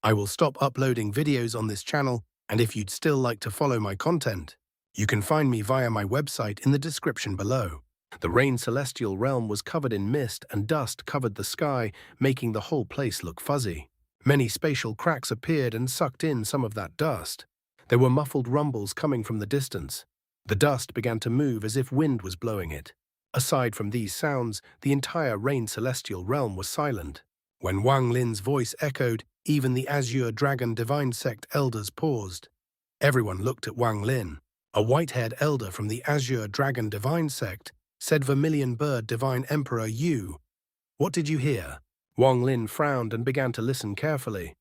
I will stop uploading videos on this channel, and if you'd still like to follow my content, you can find me via my website in the description below. The rain celestial realm was covered in mist and dust covered the sky, making the whole place look fuzzy. Many spatial cracks appeared and sucked in some of that dust. There were muffled rumbles coming from the distance. The dust began to move as if wind was blowing it. Aside from these sounds, the entire rain celestial realm was silent. When Wang Lin's voice echoed, even the Azure Dragon Divine Sect elders paused. Everyone looked at Wang Lin. A white-haired elder from the Azure Dragon Divine Sect said, "Vermilion Bird Divine Emperor, you. What did you hear?" Wang Lin frowned and began to listen carefully.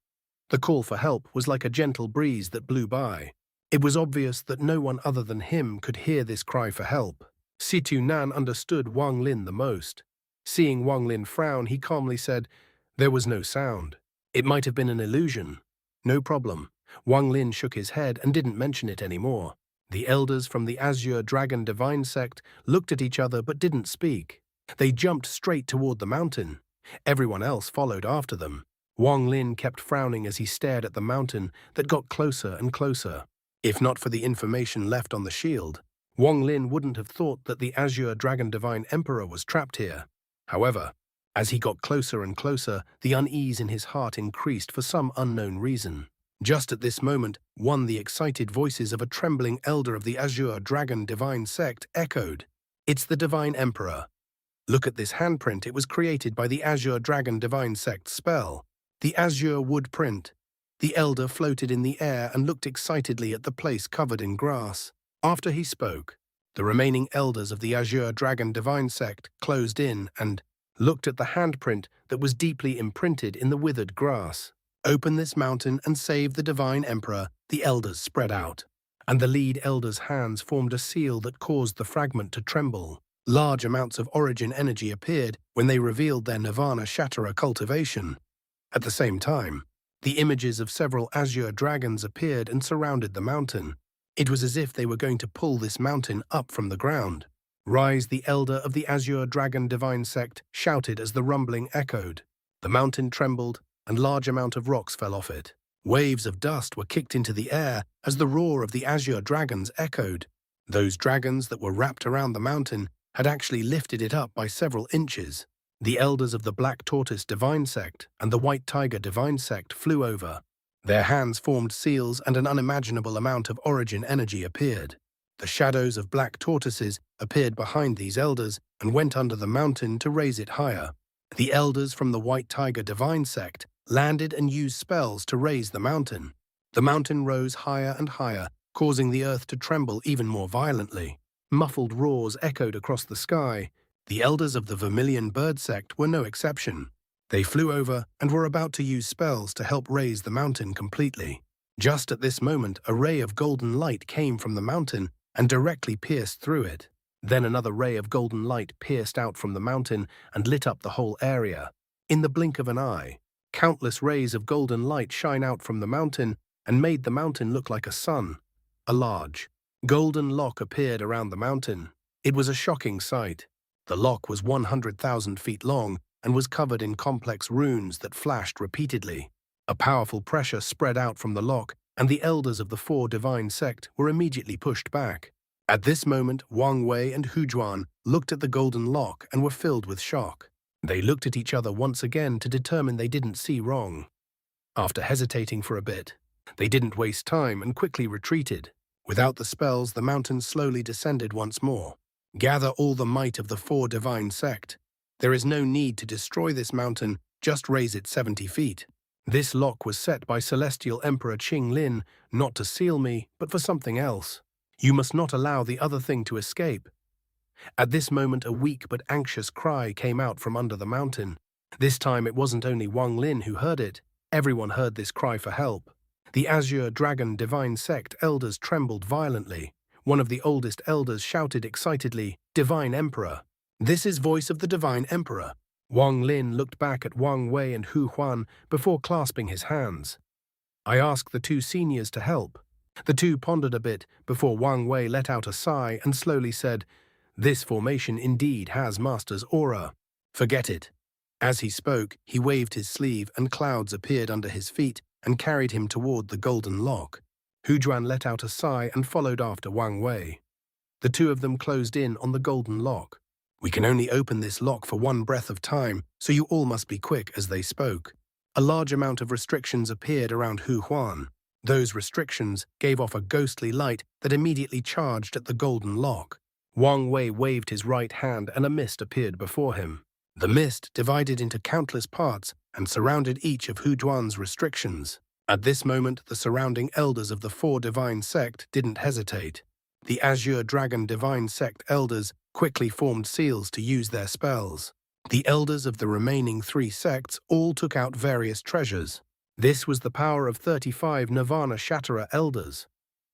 The call for help was like a gentle breeze that blew by. It was obvious that no one other than him could hear this cry for help. Situ Nan understood Wang Lin the most. Seeing Wang Lin frown, he calmly said, "There was no sound. It might have been an illusion." "No problem." Wang Lin shook his head and didn't mention it anymore. The elders from the Azure Dragon Divine Sect looked at each other but didn't speak. They jumped straight toward the mountain. Everyone else followed after them. Wang Lin kept frowning as he stared at the mountain that got closer and closer. If not for the information left on the shield, Wang Lin wouldn't have thought that the Azure Dragon Divine Emperor was trapped here. However, as he got closer and closer, the unease in his heart increased for some unknown reason. Just at this moment, the excited voices of a trembling elder of the Azure Dragon Divine Sect echoed. "It's the Divine Emperor. Look at this handprint. It was created by the Azure Dragon Divine Sect spell. The Azure Wood print." The elder floated in the air and looked excitedly at the place covered in grass. After he spoke, the remaining elders of the Azure Dragon Divine Sect closed in and looked at the handprint that was deeply imprinted in the withered grass. "Open this mountain and save the Divine Emperor," the elders spread out. And the lead elder's hands formed a seal that caused the fragment to tremble. Large amounts of origin energy appeared when they revealed their Nirvana Shatterer cultivation. At the same time, the images of several Azure dragons appeared and surrounded the mountain. It was as if they were going to pull this mountain up from the ground. "Rise!" the elder of the Azure Dragon Divine Sect shouted as the rumbling echoed. The mountain trembled, and large amount of rocks fell off it. Waves of dust were kicked into the air as the roar of the Azure dragons echoed. Those dragons that were wrapped around the mountain had actually lifted it up by several inches. The elders of the Black Tortoise Divine Sect and the White Tiger Divine Sect flew over. Their hands formed seals and an unimaginable amount of origin energy appeared. The shadows of black tortoises appeared behind these elders and went under the mountain to raise it higher. The elders from the White Tiger Divine Sect landed and used spells to raise the mountain. The mountain rose higher and higher, causing the earth to tremble even more violently. Muffled roars echoed across the sky. The elders of the Vermilion Bird Sect were no exception. They flew over and were about to use spells to help raise the mountain completely. Just at this moment, a ray of golden light came from the mountain and directly pierced through it. Then another ray of golden light pierced out from the mountain and lit up the whole area. In the blink of an eye, countless rays of golden light shine out from the mountain and made the mountain look like a sun. A large, golden lock appeared around the mountain. It was a shocking sight. The lock was 100,000 feet long and was covered in complex runes that flashed repeatedly. A powerful pressure spread out from the lock, and the elders of the four divine sect were immediately pushed back. At this moment, Wang Wei and Hu Juan looked at the golden lock and were filled with shock. They looked at each other once again to determine they didn't see wrong. After hesitating for a bit, they didn't waste time and quickly retreated. Without the spells, the mountain slowly descended once more. "Gather all the might of the four divine sect. There is no need to destroy this mountain, just raise it 70 feet. This lock was set by Celestial Emperor Qing Lin, not to seal me, but for something else. You must not allow the other thing to escape." At this moment, a weak but anxious cry came out from under the mountain. This time it wasn't only Wang Lin who heard it. Everyone heard this cry for help. The Azure Dragon Divine Sect elders trembled violently. One of the oldest elders shouted excitedly, "Divine Emperor! This is voice of the Divine Emperor." Wang Lin looked back at Wang Wei and Hu Huan before clasping his hands. "I asked the two seniors to help." The two pondered a bit before Wang Wei let out a sigh and slowly said, "This formation indeed has Master's aura. Forget it." As he spoke, he waved his sleeve and clouds appeared under his feet, and carried him toward the golden lock. Hu Juan let out a sigh and followed after Wang Wei. The two of them closed in on the golden lock. "We can only open this lock for one breath of time, so you all must be quick," as they spoke. A large amount of restrictions appeared around Hu Juan. Those restrictions gave off a ghostly light that immediately charged at the golden lock. Wang Wei waved his right hand and a mist appeared before him. The mist divided into countless parts and surrounded each of Hu Juan's restrictions. At this moment, the surrounding elders of the four divine sect didn't hesitate. The Azure Dragon Divine Sect elders quickly formed seals to use their spells. The elders of the remaining three sects all took out various treasures. This was the power of 35 Nirvana Shatterer elders.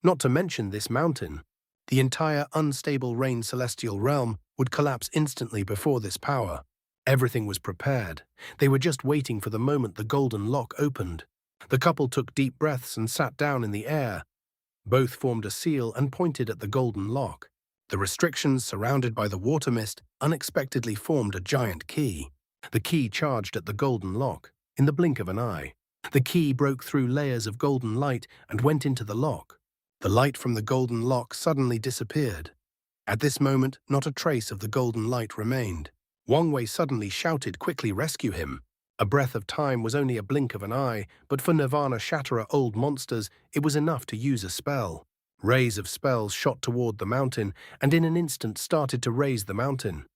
Not to mention this mountain. The entire unstable Rain Celestial Realm would collapse instantly before this power. Everything was prepared. They were just waiting for the moment the golden lock opened. The couple took deep breaths and sat down in the air. Both formed a seal and pointed at the golden lock. The restrictions surrounded by the water mist unexpectedly formed a giant key. The key charged at the golden lock. In the blink of an eye, the key broke through layers of golden light and went into the lock. The light from the golden lock suddenly disappeared. At this moment, not a trace of the golden light remained. Wang Wei suddenly shouted, "Quickly rescue him!" A breath of time was only a blink of an eye, but for Nirvana Shatterer old monsters, it was enough to use a spell. Rays of spells shot toward the mountain, and in an instant started to raise the mountain.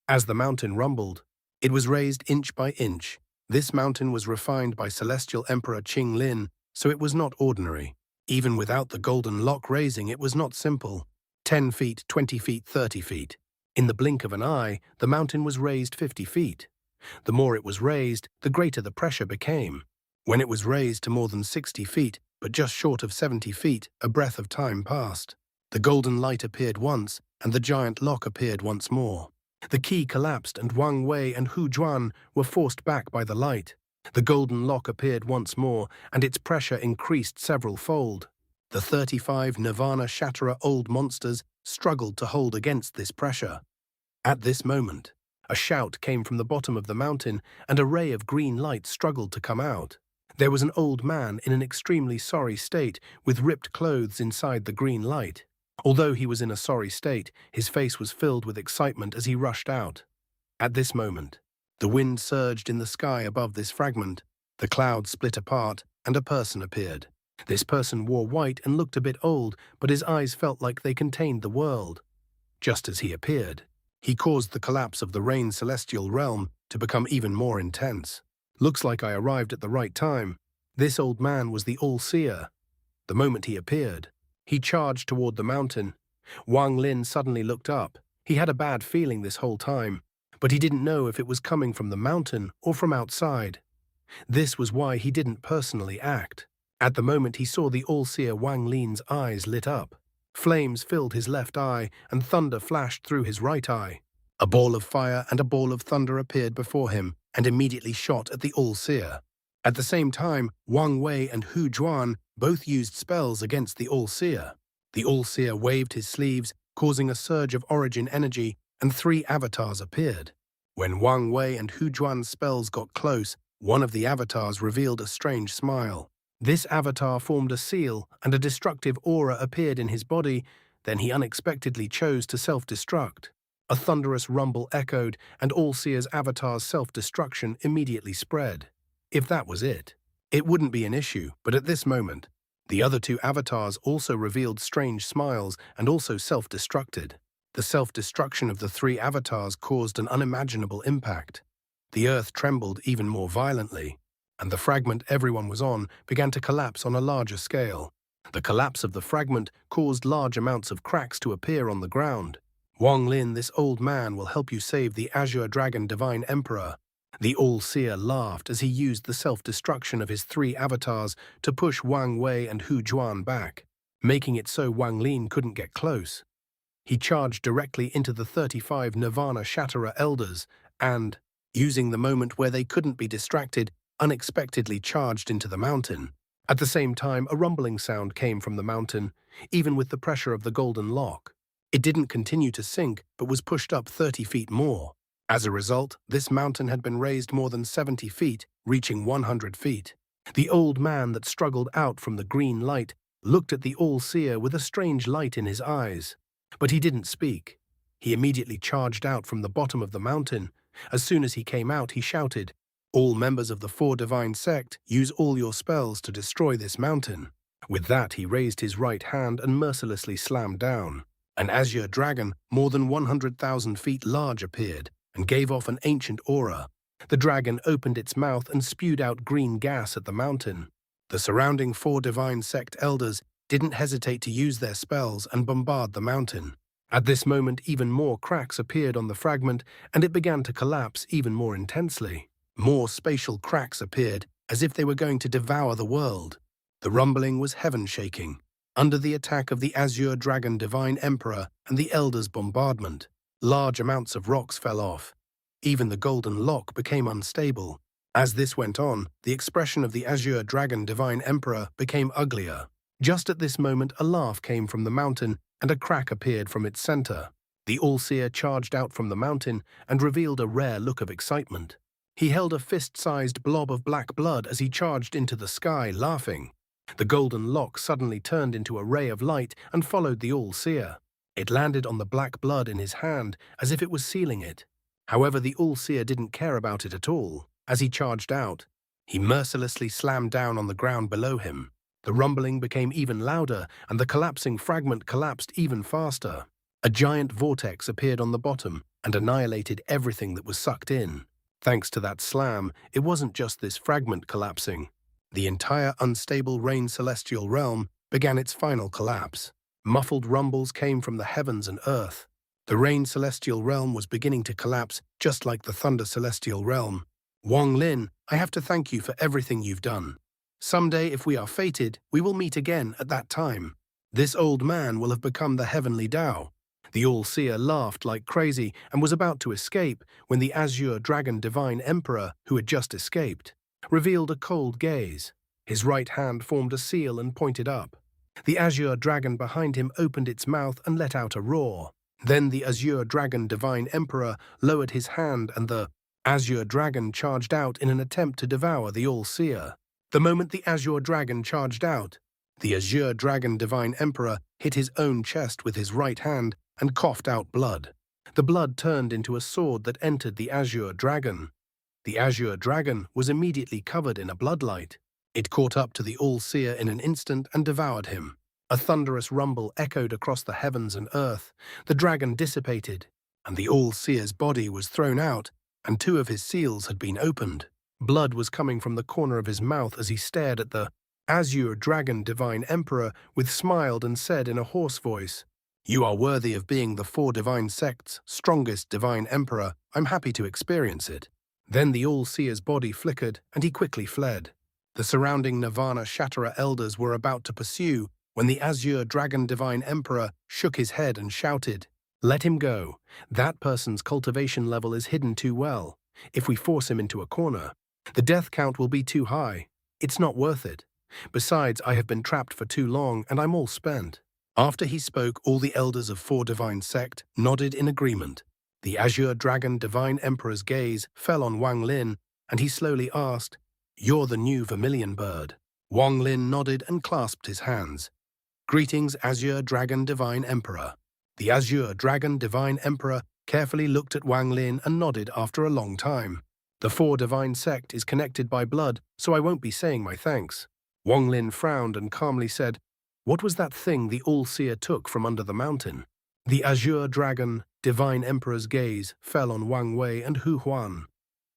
As the mountain rumbled, it was raised inch by inch. This mountain was refined by Celestial Emperor Wang Lin, so it was not ordinary. Even without the golden lock raising, it was not simple. 10 feet, 20 feet, 30 feet. In the blink of an eye, the mountain was raised 50 feet. The more it was raised, the greater the pressure became. When it was raised to more than 60 feet, but just short of 70 feet, a breath of time passed. The golden light appeared once, and the giant lock appeared once more. The key collapsed, and Wang Wei and Hu Juan were forced back by the light. The golden lock appeared once more, and its pressure increased several-fold. The 35 Nirvana Shatterer old monsters struggled to hold against this pressure. At this moment, a shout came from the bottom of the mountain, and a ray of green light struggled to come out. There was an old man in an extremely sorry state, with ripped clothes inside the green light. Although he was in a sorry state, his face was filled with excitement as he rushed out. At this moment, the wind surged in the sky above this fragment, the clouds split apart, and a person appeared. This person wore white and looked a bit old, but his eyes felt like they contained the world. Just as he appeared, he caused the collapse of the Rain Celestial Realm to become even more intense. "Looks like I arrived at the right time." This old man was the All-Seer. The moment he appeared, he charged toward the mountain. Wang Lin suddenly looked up. He had a bad feeling this whole time, but he didn't know if it was coming from the mountain or from outside. This was why he didn't personally act. At the moment he saw the All-Seer Wang Lin's eyes lit up. Flames filled his left eye, and thunder flashed through his right eye. A ball of fire and a ball of thunder appeared before him, and immediately shot at the All-Seer. At the same time, Wang Wei and Hu Juan both used spells against the All-Seer. The All-Seer waved his sleeves, causing a surge of origin energy, and 3 avatars appeared. When Wang Wei and Hu Juan's spells got close, one of the avatars revealed a strange smile. This avatar formed a seal, and a destructive aura appeared in his body. Then he unexpectedly chose to self-destruct. A thunderous rumble echoed, and All-Seer's avatar's self-destruction immediately spread. If that was it, it wouldn't be an issue, but at this moment, the other 2 avatars also revealed strange smiles and also self-destructed. The self-destruction of the 3 avatars caused an unimaginable impact. The earth trembled even more violently, and the fragment everyone was on began to collapse on a larger scale. The collapse of the fragment caused large amounts of cracks to appear on the ground. "Wang Lin, this old man will help you save the Azure Dragon Divine Emperor." The All-Seer laughed as he used the self-destruction of his 3 avatars to push Wang Wei and Hu Juan back, making it so Wang Lin couldn't get close. He charged directly into the 35 Nirvana Shatterer elders and, using the moment where they couldn't be distracted, unexpectedly charged into the mountain. At the same time, a rumbling sound came from the mountain, even with the pressure of the golden lock. It didn't continue to sink, but was pushed up 30 feet more. As a result, this mountain had been raised more than 70 feet, reaching 100 feet. The old man that struggled out from the green light looked at the All-Seer with a strange light in his eyes. But he didn't speak. He immediately charged out from the bottom of the mountain. As soon as he came out, he shouted, "All members of the Four Divine Sect, use all your spells to destroy this mountain." With that, he raised his right hand and mercilessly slammed down. An azure dragon, more than 100,000 feet large, appeared and gave off an ancient aura. The dragon opened its mouth and spewed out green gas at the mountain. The surrounding Four Divine Sect elders didn't hesitate to use their spells and bombard the mountain. At this moment, even more cracks appeared on the fragment, and it began to collapse even more intensely. More spatial cracks appeared, as if they were going to devour the world. The rumbling was heaven-shaking, under the attack of the Azure Dragon Divine Emperor and the Elders' bombardment. Large amounts of rocks fell off. Even the golden lock became unstable. As this went on, the expression of the Azure Dragon Divine Emperor became uglier. Just at this moment, a laugh came from the mountain, and a crack appeared from its center. The All-Seer charged out from the mountain and revealed a rare look of excitement. He held a fist-sized blob of black blood as he charged into the sky, laughing. The golden lock suddenly turned into a ray of light and followed the All-Seer. It landed on the black blood in his hand as if it was sealing it. However, the All-Seer didn't care about it at all. As he charged out, he mercilessly slammed down on the ground below him. The rumbling became even louder, and the collapsing fragment collapsed even faster. A giant vortex appeared on the bottom and annihilated everything that was sucked in. Thanks to that slam, it wasn't just this fragment collapsing. The entire unstable Rain Celestial Realm began its final collapse. Muffled rumbles came from the heavens and earth. The Rain Celestial Realm was beginning to collapse, just like the Thunder Celestial Realm. Wang Lin, I have to thank you for everything you've done. Someday, if we are fated, we will meet again at that time. This old man will have become the Heavenly Tao. The All-Seer laughed like crazy and was about to escape when the Azure Dragon Divine Emperor, who had just escaped, revealed a cold gaze. His right hand formed a seal and pointed up. The Azure Dragon behind him opened its mouth and let out a roar. Then the Azure Dragon Divine Emperor lowered his hand and the Azure Dragon charged out in an attempt to devour the All-Seer. The moment the Azure Dragon charged out, the Azure Dragon Divine Emperor hit his own chest with his right hand and coughed out blood. The blood turned into a sword that entered the Azure Dragon. The Azure Dragon was immediately covered in a bloodlight. It caught up to the All-Seer in an instant and devoured him. A thunderous rumble echoed across the heavens and earth. The dragon dissipated, and the All-Seer's body was thrown out, and 2 of his seals had been opened. Blood was coming from the corner of his mouth as he stared at the Azure Dragon Divine Emperor smiled and said in a hoarse voice, "You are worthy of being the Four Divine Sect's strongest Divine Emperor. I'm happy to experience it." Then the All-Seer's body flickered, and he quickly fled. The surrounding Nirvana Shatterer elders were about to pursue when the Azure Dragon Divine Emperor shook his head and shouted, "Let him go. That person's cultivation level is hidden too well. If we force him into a corner, the death count will be too high. It's not worth it. Besides, I have been trapped for too long and I'm all spent." After he spoke, all the elders of Four Divine Sect nodded in agreement. The Azure Dragon Divine Emperor's gaze fell on Wang Lin, and he slowly asked, "You're the new Vermilion Bird." Wang Lin nodded and clasped his hands. "Greetings, Azure Dragon Divine Emperor." The Azure Dragon Divine Emperor carefully looked at Wang Lin and nodded after a long time. "The Four Divine Sect is connected by blood, so I won't be saying my thanks." Wang Lin frowned and calmly said, "What was that thing the All-Seer took from under the mountain?" The Azure Dragon Divine Emperor's gaze fell on Wang Wei and Hu Huan.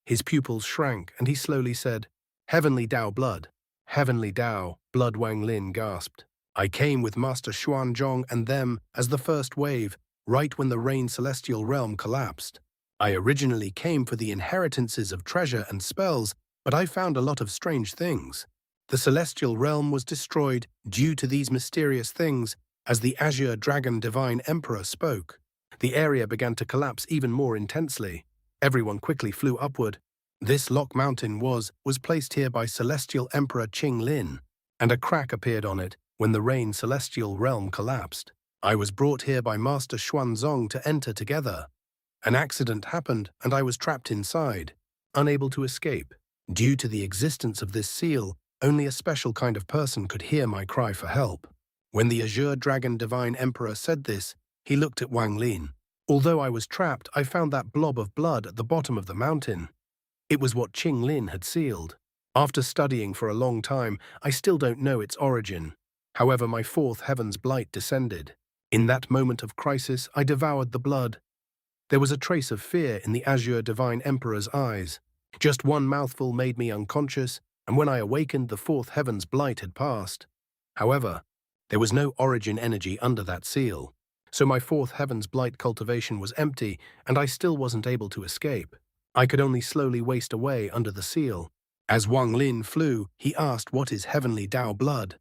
His pupils shrank, and he slowly said, "Heavenly Tao blood." "Heavenly Tao blood," Wang Lin gasped. "I came with Master Xuanzong and them as the first wave, right when the Rain Celestial Realm collapsed. I originally came for the inheritances of treasure and spells, but I found a lot of strange things. The Celestial Realm was destroyed due to these mysterious things." As the Azure Dragon Divine Emperor spoke, the area began to collapse even more intensely. Everyone quickly flew upward. This lock mountain was placed here by Celestial Emperor Qing Lin, and a crack appeared on it when the Rain Celestial Realm collapsed. I was brought here by Master Xuanzong to enter together. An accident happened, and I was trapped inside, unable to escape. Due to the existence of this seal, Only a special kind of person could hear my cry for help. When the Azure Dragon Divine Emperor said this, he looked at Wang Lin. Although I was trapped, I found that blob of blood at the bottom of the mountain. It was what Qing Lin had sealed. After studying for a long time, I still don't know its origin. However, my fourth heaven's blight descended. In that moment of crisis, I devoured the blood. There was a trace of fear in the Azure Divine Emperor's eyes. Just one mouthful made me unconscious, and when I awakened, the fourth heaven's blight had passed. However, there was no origin energy under that seal. So my fourth heaven's blight cultivation was empty, and I still wasn't able to escape. I could only slowly waste away under the seal. As Wang Lin flew, he asked what is heavenly Tao blood.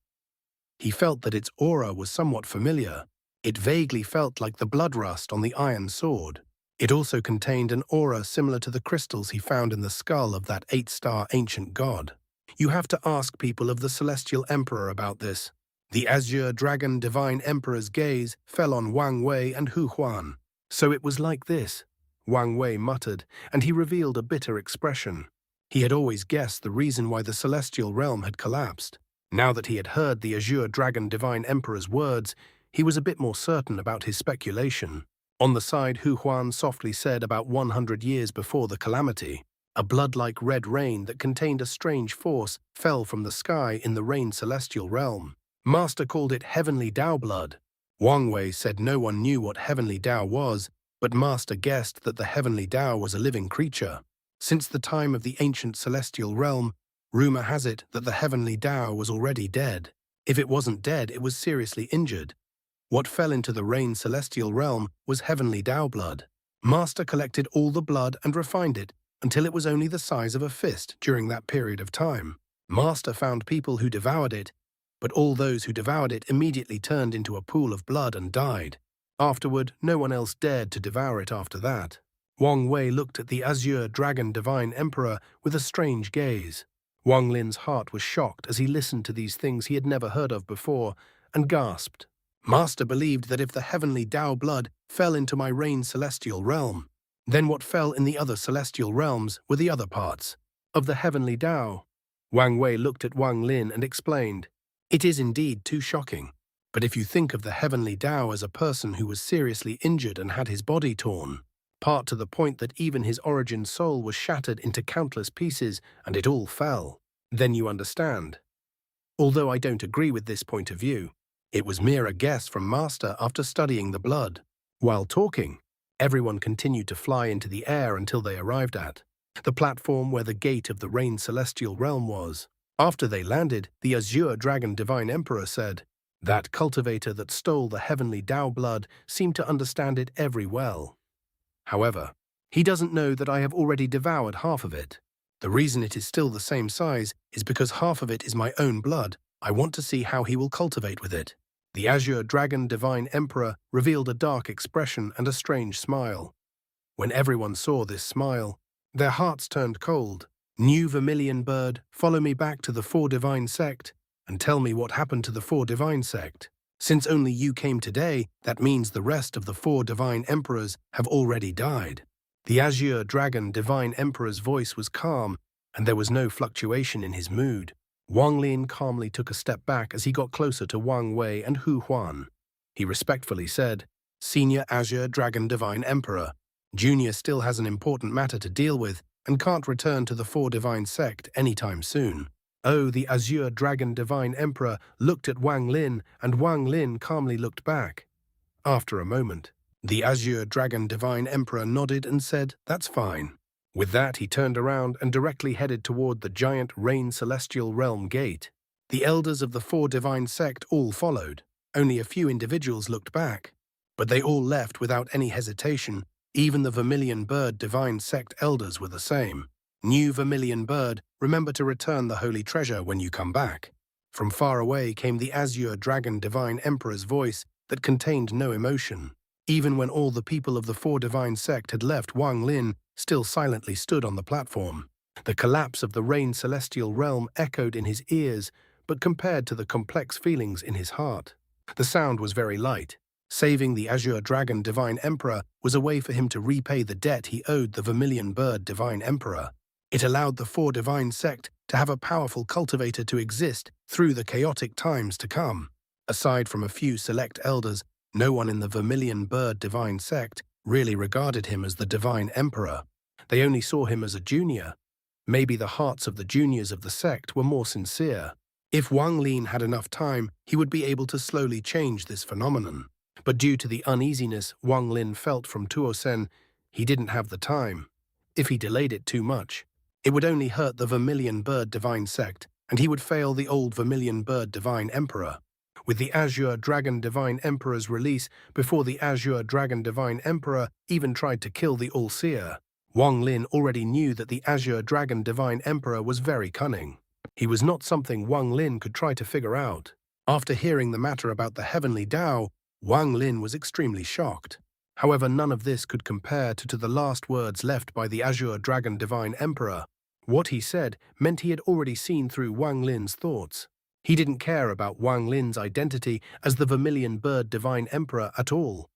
He felt that its aura was somewhat familiar. It vaguely felt like the blood rust on the iron sword. It also contained an aura similar to the crystals he found in the skull of that 8-star ancient god. You have to ask people of the Celestial Emperor about this. The Azure Dragon Divine Emperor's gaze fell on Wang Wei and Hu Huan. So it was like this, Wang Wei muttered, and he revealed a bitter expression. He had always guessed the reason why the celestial realm had collapsed. Now that he had heard the Azure Dragon Divine Emperor's words, he was a bit more certain about his speculation. On the side, Hu Huan softly said about 100 years before the calamity, a blood-like red rain that contained a strange force fell from the sky in the rain celestial realm. Master called it heavenly Tao blood. Wang Wei said no one knew what heavenly Tao was, but Master guessed that the heavenly Tao was a living creature. Since the time of the ancient celestial realm, rumor has it that the heavenly Tao was already dead. If it wasn't dead, it was seriously injured. What fell into the rain celestial realm was heavenly Tao blood. Master collected all the blood and refined it until it was only the size of a fist during that period of time. Master found people who devoured it, but all those who devoured it immediately turned into a pool of blood and died. Afterward, no one else dared to devour it after that. Wang Wei looked at the Azure Dragon Divine Emperor with a strange gaze. Wang Lin's heart was shocked as he listened to these things he had never heard of before, and gasped. Master believed that if the heavenly Tao blood fell into my rain celestial realm, then what fell in the other celestial realms were the other parts of the heavenly Tao. Wang Wei looked at Wang Lin and explained, "It is indeed too shocking. But if you think of the heavenly Tao as a person who was seriously injured and had his body torn, part to the point that even his origin soul was shattered into countless pieces and it all fell, then you understand. Although I don't agree with this point of view, it was mere a guess from Master after studying the blood." While talking, everyone continued to fly into the air until they arrived at the platform where the gate of the rain celestial realm was. After they landed, the Azure Dragon Divine Emperor said, "That cultivator that stole the heavenly Tao blood seemed to understand it every well. However, he doesn't know that I have already devoured half of it. The reason it is still the same size is because half of it is my own blood. I want to see how he will cultivate with it." The Azure Dragon Divine Emperor revealed a dark expression and a strange smile. When everyone saw this smile, their hearts turned cold. "New Vermilion Bird, follow me back to the Four Divine Sect and tell me what happened to the Four Divine Sect. Since only you came today, that means the rest of the Four Divine Emperors have already died." The Azure Dragon Divine Emperor's voice was calm, and there was no fluctuation in his mood. Wang Lin calmly took a step back as he got closer to Wang Wei and Hu Huan. He respectfully said, "Senior Azure Dragon Divine Emperor, Junior still has an important matter to deal with and can't return to the Four Divine Sect anytime soon." Oh, the Azure Dragon Divine Emperor looked at Wang Lin, and Wang Lin calmly looked back. After a moment, the Azure Dragon Divine Emperor nodded and said, "That's fine." With that, he turned around and directly headed toward the giant Rain Celestial Realm gate. The elders of the Four Divine Sect all followed. Only a few individuals looked back, but they all left without any hesitation. Even the Vermilion Bird Divine Sect elders were the same. "New Vermilion Bird, remember to return the holy treasure when you come back." From far away came the Azure Dragon Divine Emperor's voice that contained no emotion. Even when all the people of the Four Divine Sect had left, Wang Lin still silently stood on the platform. The collapse of the Rain Celestial Realm echoed in his ears, but compared to the complex feelings in his heart, the sound was very light. Saving the Azure Dragon Divine Emperor was a way for him to repay the debt he owed the Vermilion Bird Divine Emperor. It allowed the Four Divine Sect to have a powerful cultivator to exist through the chaotic times to come. Aside from a few select elders, no one in the Vermilion Bird Divine Sect really regarded him as the Divine Emperor. They only saw him as a junior. Maybe the hearts of the juniors of the sect were more sincere. If Wang Lin had enough time, he would be able to slowly change this phenomenon. But due to the uneasiness Wang Lin felt from Tuosen, he didn't have the time. If he delayed it too much, it would only hurt the Vermilion Bird Divine Sect, and he would fail the old Vermilion Bird Divine Emperor. With the Azure Dragon Divine Emperor's release before the Azure Dragon Divine Emperor even tried to kill the All-Seer, Wang Lin already knew that the Azure Dragon Divine Emperor was very cunning. He was not something Wang Lin could try to figure out. After hearing the matter about the Heavenly Tao, Wang Lin was extremely shocked. However, none of this could compare to the last words left by the Azure Dragon Divine Emperor. What he said meant he had already seen through Wang Lin's thoughts. He didn't care about Wang Lin's identity as the Vermilion Bird Divine Emperor at all.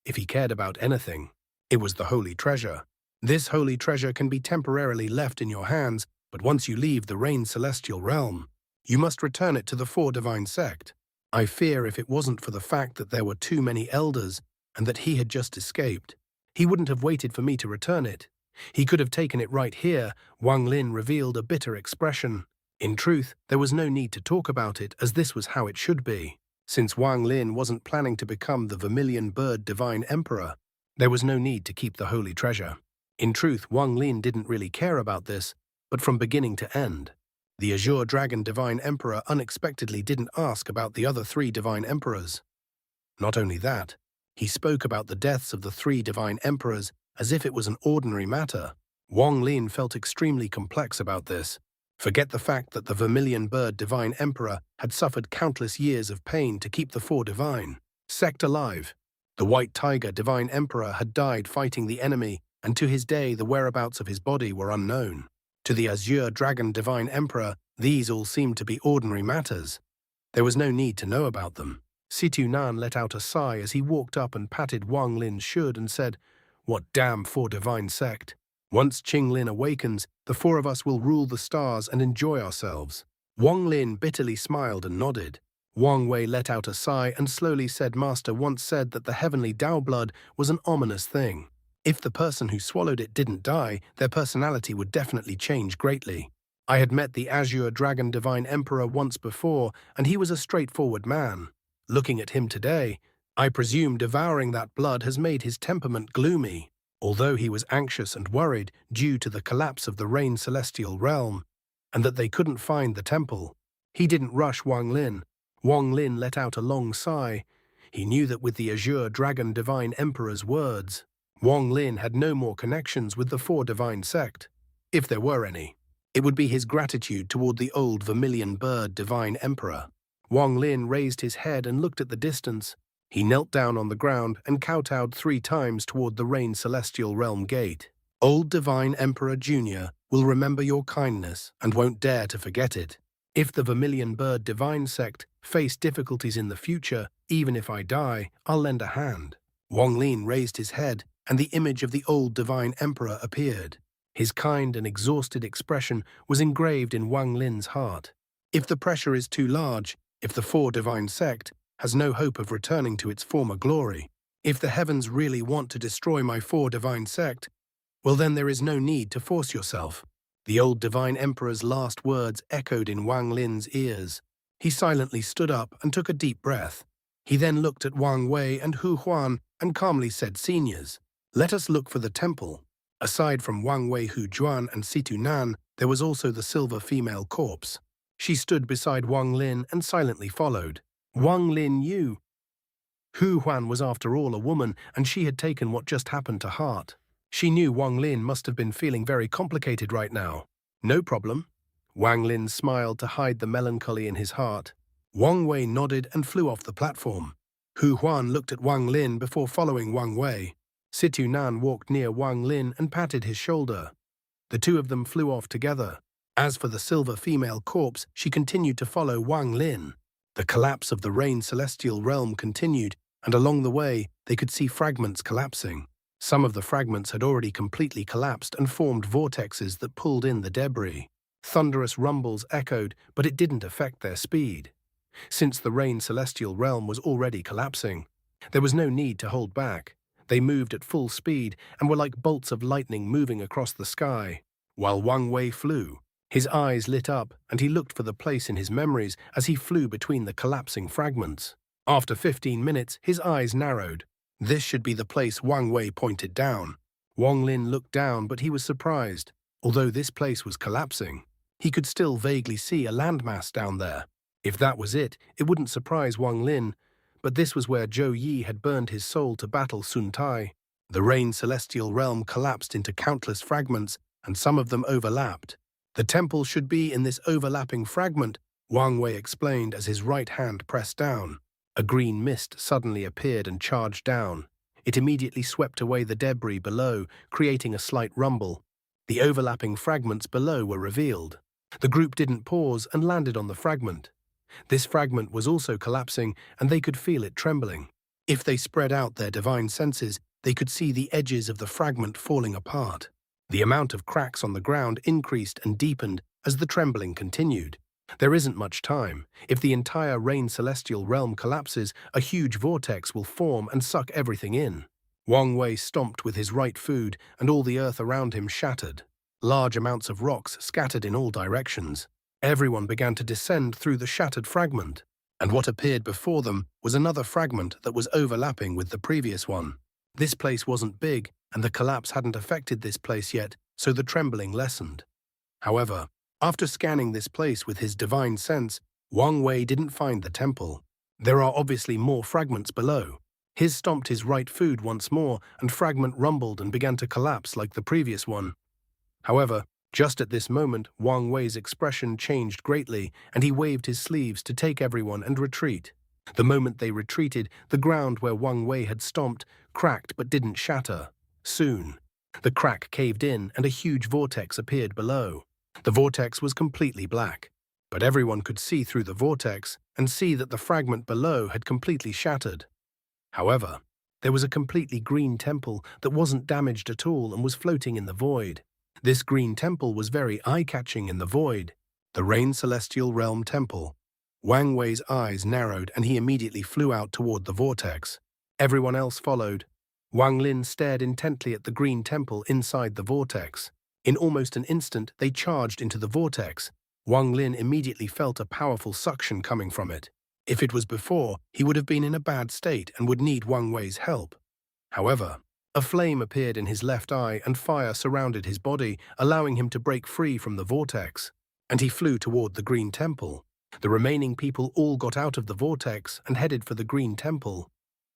If he cared about anything, it was the Holy Treasure. This Holy Treasure can be temporarily left in your hands, but once you leave the Rain Celestial Realm, you must return it to the Four Divine Sect. I fear if it wasn't for the fact that there were too many elders and that he had just escaped, he wouldn't have waited for me to return it. He could have taken it right here. Wang Lin revealed a bitter expression. In truth, there was no need to talk about it, as this was how it should be. Since Wang Lin wasn't planning to become the Vermilion Bird Divine Emperor, there was no need to keep the Holy Treasure. In truth, Wang Lin didn't really care about this, but from beginning to end, the Azure Dragon Divine Emperor unexpectedly didn't ask about the other three Divine Emperors. Not only that, he spoke about the deaths of the three Divine Emperors as if it was an ordinary matter. Wang Lin felt extremely complex about this. Forget the fact that the Vermilion Bird Divine Emperor had suffered countless years of pain to keep the Four Divine Sect alive. The White Tiger Divine Emperor had died fighting the enemy, and to his day the whereabouts of his body were unknown. To the Azure Dragon Divine Emperor, these all seemed to be ordinary matters. There was no need to know about them. Situ Nan let out a sigh as he walked up and patted Wang Lin's shoulder and said, "What damn Four Divine Sect? Once Qing Lin awakens, the four of us will rule the stars and enjoy ourselves." Wang Lin bitterly smiled and nodded. Wang Wei let out a sigh and slowly said, "Master once said that the heavenly Tao blood was an ominous thing. If the person who swallowed it didn't die, their personality would definitely change greatly. I had met the Azure Dragon Divine Emperor once before, and he was a straightforward man. Looking at him today, I presume devouring that blood has made his temperament gloomy. Although he was anxious and worried due to the collapse of the Rain Celestial Realm, and that they couldn't find the temple, he didn't rush Wang Lin. Wang Lin let out a long sigh. He knew that with the Azure Dragon Divine Emperor's words, Wang Lin had no more connections with the Four Divine Sect, if there were any. It would be his gratitude toward the old Vermilion Bird Divine Emperor. Wang Lin raised his head and looked at the distance. He knelt down on the ground and kowtowed 3 times toward the Rain Celestial Realm gate. Old Divine Emperor Jr. will remember your kindness and won't dare to forget it. If the Vermilion Bird Divine Sect face difficulties in the future, even if I die, I'll lend a hand." Wang Lin raised his head, and the image of the old Divine Emperor appeared. His kind and exhausted expression was engraved in Wang Lin's heart. If the pressure is too large, if the Four Divine Sect has no hope of returning to its former glory, if the heavens really want to destroy my Four Divine Sect, well then there is no need to force yourself. The old Divine Emperor's last words echoed in Wang Lin's ears. He silently stood up and took a deep breath. He then looked at Wang Wei and Hu Huan and calmly said, "Seniors, let us look for the temple." Aside from Wang Wei, Hu Juan, and Situ Nan, there was also the silver female corpse. She stood beside Wang Lin and silently followed. Wang Lin knew Hu Huan was after all a woman, and she had taken what just happened to heart. She knew Wang Lin must have been feeling very complicated right now. "No problem." Wang Lin smiled to hide the melancholy in his heart. Wang Wei nodded and flew off the platform. Hu Huan looked at Wang Lin before following Wang Wei. Situ Nan walked near Wang Lin and patted his shoulder. The two of them flew off together. As for the silver female corpse, she continued to follow Wang Lin. The collapse of the Rain Celestial Realm continued, and along the way, they could see fragments collapsing. Some of the fragments had already completely collapsed and formed vortexes that pulled in the debris. Thunderous rumbles echoed, but it didn't affect their speed. Since the Rain Celestial Realm was already collapsing, there was no need to hold back. They moved at full speed and were like bolts of lightning moving across the sky. While Wang Wei flew, his eyes lit up and he looked for the place in his memories as he flew between the collapsing fragments. After 15 minutes, his eyes narrowed. This should be the place Wang Wei pointed down. Wang Lin looked down, but he was surprised. Although this place was collapsing, he could still vaguely see a landmass down there. If that was it wouldn't surprise Wang Lin, but this was where Zhou Yi had burned his soul to battle Sun Tai. The Rain Celestial Realm collapsed into countless fragments, and some of them overlapped. The temple should be in this overlapping fragment, Wang Wei explained as his right hand pressed down. A green mist suddenly appeared and charged down. It immediately swept away the debris below, creating a slight rumble. The overlapping fragments below were revealed. The group didn't pause and landed on the fragment. This fragment was also collapsing, and they could feel it trembling. If they spread out their divine senses, they could see the edges of the fragment falling apart. The amount of cracks on the ground increased and deepened as the trembling continued. There isn't much time. If the entire Rain Celestial Realm collapses, a huge vortex will form and suck everything in. Wang Wei stomped with his right foot, and all the earth around him shattered. Large amounts of rocks scattered in all directions. Everyone began to descend through the shattered fragment, and what appeared before them was another fragment that was overlapping with the previous one. This place wasn't big, and the collapse hadn't affected this place yet, so the trembling lessened. However, after scanning this place with his divine sense, Wang Wei didn't find the temple. There are obviously more fragments below. His stomped his right foot once more, and fragment rumbled and began to collapse like the previous one. However, just at this moment, Wang Wei's expression changed greatly, and he waved his sleeves to take everyone and retreat. The moment they retreated, the ground where Wang Wei had stomped cracked but didn't shatter. Soon, the crack caved in and a huge vortex appeared below. The vortex was completely black, but everyone could see through the vortex and see that the fragment below had completely shattered. However, there was a completely green temple that wasn't damaged at all and was floating in the void. This green temple was very eye-catching in the void. The Rain Celestial Realm Temple. Wang Wei's eyes narrowed and he immediately flew out toward the vortex. Everyone else followed. Wang Lin stared intently at the green temple inside the vortex. In almost an instant, they charged into the vortex. Wang Lin immediately felt a powerful suction coming from it. If it was before, he would have been in a bad state and would need Wang Wei's help. However, a flame appeared in his left eye and fire surrounded his body, allowing him to break free from the vortex. And he flew toward the green temple. The remaining people all got out of the vortex and headed for the green temple.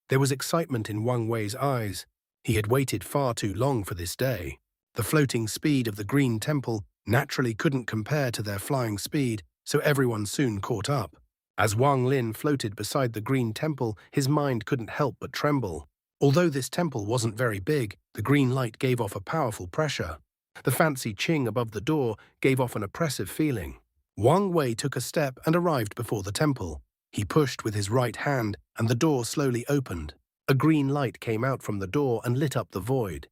There was excitement in Wang Wei's eyes. He had waited far too long for this day. The floating speed of the green temple naturally couldn't compare to their flying speed, so everyone soon caught up. As Wang Lin floated beside the green temple, his mind couldn't help but tremble. Although this temple wasn't very big, the green light gave off a powerful pressure. The fancy Qing above the door gave off an oppressive feeling. Wang Wei took a step and arrived before the temple. He pushed with his right hand, and the door slowly opened. A green light came out from the door and lit up the void.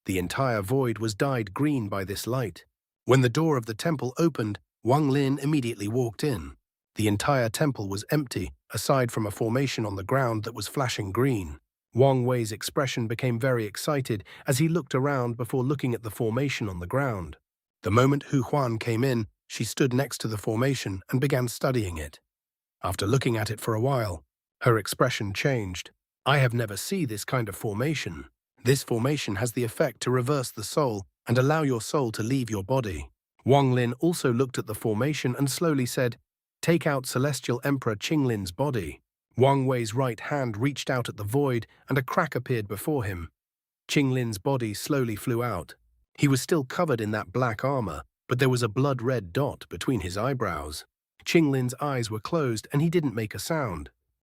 The entire void was dyed green by this light. When the door of the temple opened, Wang Lin immediately walked in. The entire temple was empty, aside from a formation on the ground that was flashing green. Wang Wei's expression became very excited as he looked around before looking at the formation on the ground. The moment Hu Huan came in, she stood next to the formation and began studying it. After looking at it for a while, her expression changed. "I have never seen this kind of formation. This formation has the effect to reverse the soul and allow your soul to leave your body." Wang Lin also looked at the formation and slowly said, "Take out Celestial Emperor Qinglin's body." Wang Wei's right hand reached out at the void and a crack appeared before him. Qinglin's body slowly flew out. He was still covered in that black armor, but there was a blood-red dot between his eyebrows. Qinglin's eyes were closed and he didn't make a sound.